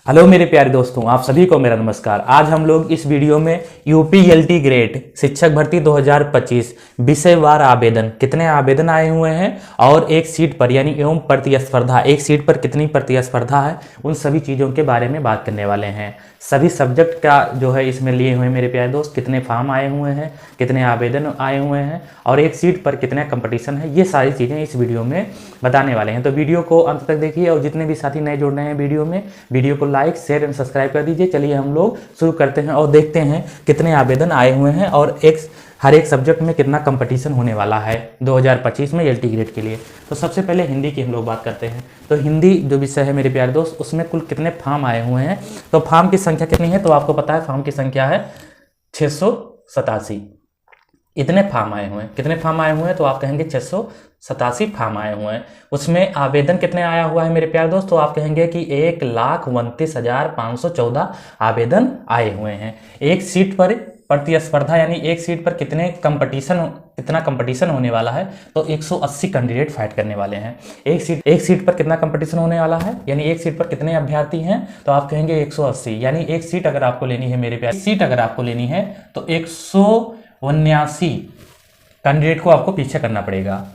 Hello मेरे प्यारे दोस्तों, आप सभी को मेरा नमस्कार। आज हम लोग इस वीडियो में यूपीएलटी ग्रेड शिक्षक भर्ती 2025 विषयवार आवेदन, कितने आवेदन आए हुए हैं और एक सीट पर यानी एवं प्रतिस्पर्धा, एक सीट पर कितनी प्रतिस्पर्धा है, उन सभी चीज़ों के बारे में बात करने वाले हैं। सभी सब्जेक्ट का जो है इसमें लिए हुए हैं मेरे प्यारे दोस्त, कितने फॉर्म आए हुए हैं, कितने आवेदन आए हुए हैं और एक सीट पर कितना कंपटीशन है, ये सारी चीज़ें इस वीडियो में बताने वाले हैं। तो वीडियो को अंत तक देखिए और जितने भी साथी नए जुड़ रहे हैं वीडियो को लाइक शेयर एंड सब्सक्राइब कर दीजिए। चलिए हम लोग शुरू करते हैं और देखते हैं कितने आवेदन आए हुए हैं और हर एक सब्जेक्ट में कितना कंपटीशन होने वाला है 2025 में एलटी ग्रेड के लिए। तो सबसे पहले हिंदी की हम लोग बात करते हैं। तो हिंदी जो विषय है मेरे प्यारे दोस्त, उसमें कुल कितने फॉर्म आए हुए हैं। तो फॉर्म की संख्या कितनी है, तो आपको पता है फॉर्म की संख्या है 687। इतने फॉर्म आए हुए हैं। कितने फॉर्म आए हुए हैं, तो आप कहेंगे 687 फॉर्म आए हुए हैं। उसमें आवेदन कितने आया हुआ है मेरे प्यारे दोस्त, तो आप कहेंगे कि 1,29,514 आवेदन आए हुए हैं। एक सीट पर प्रतिस्पर्धा यानी एक सीट पर कितना कंपटीशन होने वाला है, तो 180 कैंडिडेट फाइट करने वाले हैं। एक सीट पर कितना कंपटीशन होने वाला है, यानी एक सीट पर कितने अभ्यर्थी हैं, तो आप कहेंगे 180। यानी एक सीट अगर आपको लेनी है मेरे प्यारे, सीट अगर आपको लेनी है तो 179 कैंडिडेट को आपको पीछे करना पड़ेगा,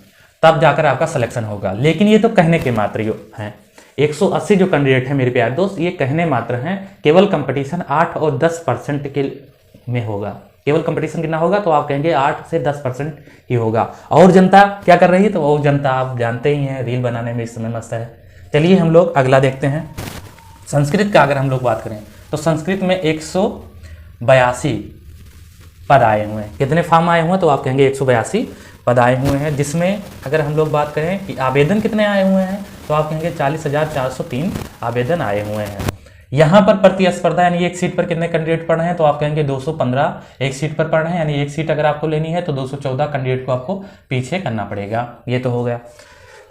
तब जाकर आपका सिलेक्शन होगा। लेकिन ये तो कहने के मात्र हैं। 180 जो कैंडिडेट है मेरे प्यारे दोस्त, ये कहने मात्र हैं। केवल कंपटीशन 8 और 10% के में होगा। केवल कंपटीशन कितना होगा, तो आप कहेंगे 8 से 10% ही होगा। और जनता क्या कर रही है, तो वो जनता आप जानते ही हैं, रील बनाने में इस समय मस्त है। चलिए हम लोग अगला देखते हैं। संस्कृत का अगर हम लोग बात करें तो संस्कृत में 182 पद आए हुए हैं। कितने फॉर्म आए हुए हैं, तो आप कहेंगे 182 पद आए हुए हैं। जिसमें अगर हम लोग बात करें कि आवेदन कितने आए हुए हैं, तो आप कहेंगे 40,403 आवेदन आए हुए हैं। यहाँ पर प्रतिस्पर्धा यानी एक सीट पर कितने कैंडिडेट पढ़ रहे हैं, तो आप कहेंगे 215 एक सीट पर पढ़ रहे हैं। यानी एक सीट अगर आपको लेनी है तो 214 कैंडिडेट को आपको पीछे करना पड़ेगा। ये तो हो गया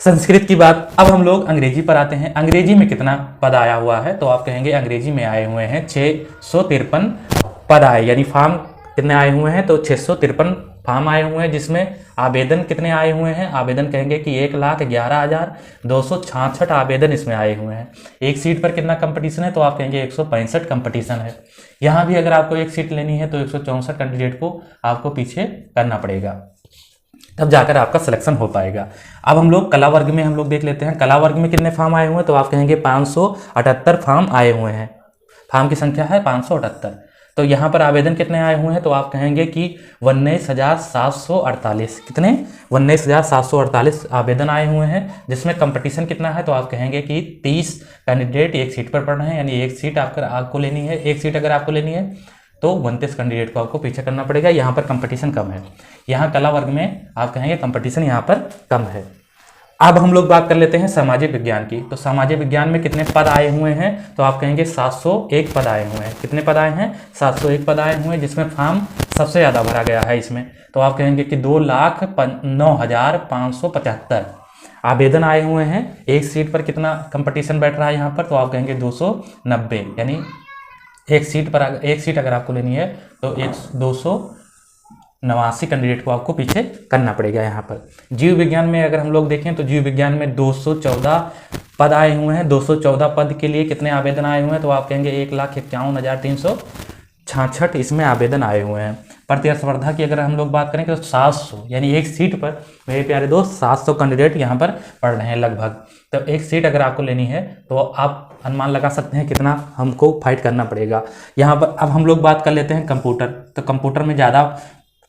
संस्कृत की बात। अब हम लोग अंग्रेजी पर आते हैं। अंग्रेजी में कितना पद आया हुआ है, तो आप कहेंगे अंग्रेजी में आए हुए हैं 653 पद आए, यानी फॉर्म कितने आए हुए हैं, तो 653 फॉर्म आए हुए हैं। जिसमें आवेदन कितने आए हुए हैं, आवेदन कहेंगे कि 1,11,266 आवेदन इसमें आए हुए हैं। एक सीट पर कितना कंपटीशन है, तो आप कहेंगे 165 कंपटीशन है। यहाँ भी अगर आपको एक सीट लेनी है तो 164 कैंडिडेट को आपको पीछे करना पड़ेगा, तब जाकर आपका सिलेक्शन हो पाएगा। अब हम लोग कला वर्ग में हम लोग देख लेते हैं। कला वर्ग में कितने फॉर्म आए हुए हैं, तो आप कहेंगे 578 फॉर्म आए हुए हैं। फॉर्म की संख्या है 578। तो यहाँ पर आवेदन कितने आए हुए हैं, तो आप कहेंगे कि 19,748। कितने 19,748 आवेदन आए हुए हैं। जिसमें कंपटीशन कितना है, तो आप कहेंगे कि 30 कैंडिडेट एक सीट पर पढ़ रहे हैं। यानी एक सीट आपको लेनी है, एक सीट अगर आपको लेनी है तो 29 कैंडिडेट को आपको पीछे करना पड़ेगा। यहाँ पर कंपटीशन कम है। यहाँ कला वर्ग में आप कहेंगे कंपटीशन यहाँ पर कम है। अब हम लोग बात कर लेते हैं सामाजिक विज्ञान की। तो सामाजिक विज्ञान में कितने पद आए हुए हैं, तो आप कहेंगे 701 पद आए हुए हैं। कितने पद आए हैं, 701 पद आए हुए हैं। जिसमें फॉर्म सबसे ज़्यादा भरा गया है इसमें, तो आप कहेंगे कि 2,09,575 आवेदन आए हुए हैं। एक सीट पर कितना कंपटीशन बैठ रहा है यहाँ पर, तो आप कहेंगे 290। यानी एक सीट अगर आपको लेनी है तो 289 कैंडिडेट को आपको पीछे करना पड़ेगा। यहाँ पर जीव विज्ञान में अगर हम लोग देखें तो जीव विज्ञान में 214 पद आए हुए हैं। 214 पद के लिए कितने आवेदन आए हुए हैं, तो आप कहेंगे 1,51,366 इसमें आवेदन आए हुए हैं। प्रतिस्पर्धा की अगर हम लोग बात करें तो 700, यानी एक सीट पर मेरे प्यारे दोस्त 700 कैंडिडेट यहाँ पर पढ़ रहे हैं लगभग। तो एक सीट अगर आपको लेनी है तो आप अनुमान लगा सकते हैं कितना हमको फाइट करना पड़ेगा यहाँ पर। अब हम लोग बात कर लेते हैं कंप्यूटर। तो कंप्यूटर में ज़्यादा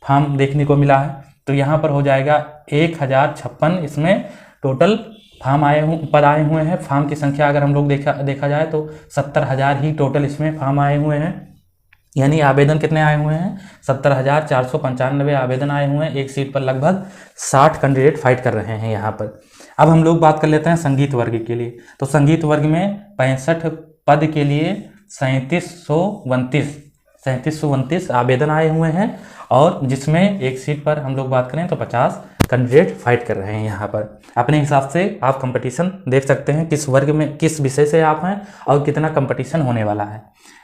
फॉर्म देखने को मिला है, तो यहाँ पर हो जाएगा 1,056 इसमें टोटल पद आए हुए हैं। फॉर्म की संख्या अगर हम लोग देखा जाए तो 70,000 ही टोटल इसमें फॉर्म आए हुए हैं। यानी आवेदन कितने आए हुए हैं, 70,495 आवेदन आए हुए हैं। एक सीट पर लगभग 60 कैंडिडेट फाइट कर रहे हैं यहाँ पर। अब हम लोग बात कर लेते हैं संगीत वर्ग के लिए। तो संगीत वर्ग में 65 पद के लिए 3729 आवेदन आए हुए हैं। और जिसमें एक सीट पर हम लोग बात करें तो 50 कैंडिडेट फाइट कर रहे हैं यहाँ पर। अपने हिसाब से आप कंपटीशन देख सकते हैं किस वर्ग में किस विषय से आप हैं और कितना कंपटीशन होने वाला है।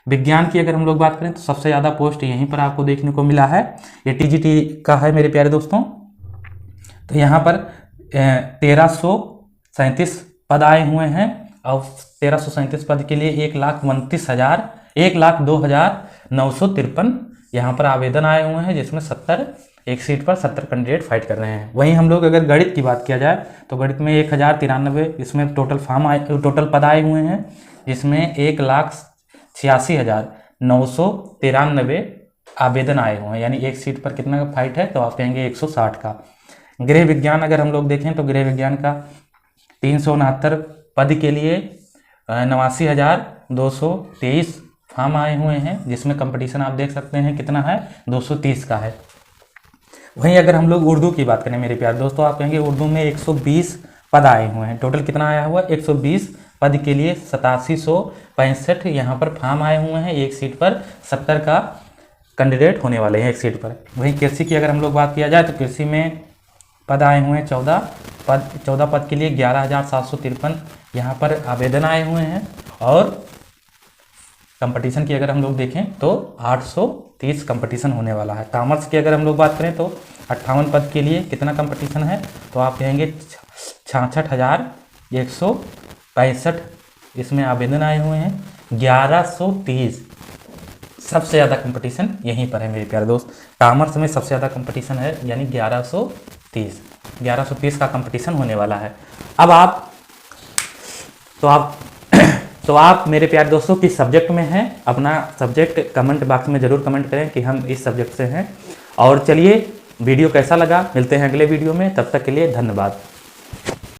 विज्ञान की अगर हम लोग बात करें तो सबसे ज़्यादा पोस्ट यहीं पर आपको देखने को मिला है, ये टीजीटी का है मेरे प्यारे दोस्तों। तो यहाँ पर 1337 पद आए हुए हैं और 1337 पद के लिए 1,32,953 यहाँ पर आवेदन आए हुए हैं, जिसमें 70 एक सीट पर 70 कैंडिडेट फाइट कर रहे हैं। वहीं हम लोग अगर गणित की बात किया जाए तो गणित में 1093 इसमें टोटल पद आए हुए हैं, जिसमें 1,86,993 आवेदन आए हुए हैं, यानी एक सीट पर कितना का फाइट है, तो आप कहेंगे 160 का। गृह विज्ञान अगर हम लोग देखें तो गृह विज्ञान का 369 पद के लिए 89,223 फॉर्म आए हुए हैं, जिसमें कंपटीशन आप देख सकते हैं कितना है, 230 का है। वहीं अगर हम लोग उर्दू की बात करें मेरे प्यारे दोस्तों, आप कहेंगे उर्दू में 120 पद आए हुए हैं। टोटल कितना आया हुआ है, 120 पद के लिए 8765 यहाँ पर फॉर्म आए हुए हैं। एक सीट पर 70 का कैंडिडेट होने वाले हैं एक सीट पर। वहीं कृषि की अगर हम लोग बात किया जाए तो कृषि में पद आए हुए हैं 14 पद के लिए 11,753 यहाँ पर आवेदन आए हुए हैं। और कंपटीशन की अगर हम लोग देखें तो 830 कंपटीशन होने वाला है। कॉमर्स की अगर हम लोग बात करें तो 58 पद के लिए कितना कंपटीशन है, तो आप कहेंगे 66,165 इसमें आवेदन आए हुए हैं। 1130 सबसे ज़्यादा कंपटीशन यहीं पर है मेरे प्यारे दोस्त। कॉमर्स में सबसे ज़्यादा कंपटीशन है, यानी 1130 का कंपटीशन होने वाला है। अब आप मेरे प्यारे दोस्तों किस सब्जेक्ट में हैं, अपना सब्जेक्ट कमेंट बॉक्स में ज़रूर कमेंट करें कि हम इस सब्जेक्ट से हैं। और चलिए वीडियो कैसा लगा, मिलते हैं अगले वीडियो में, तब तक के लिए धन्यवाद।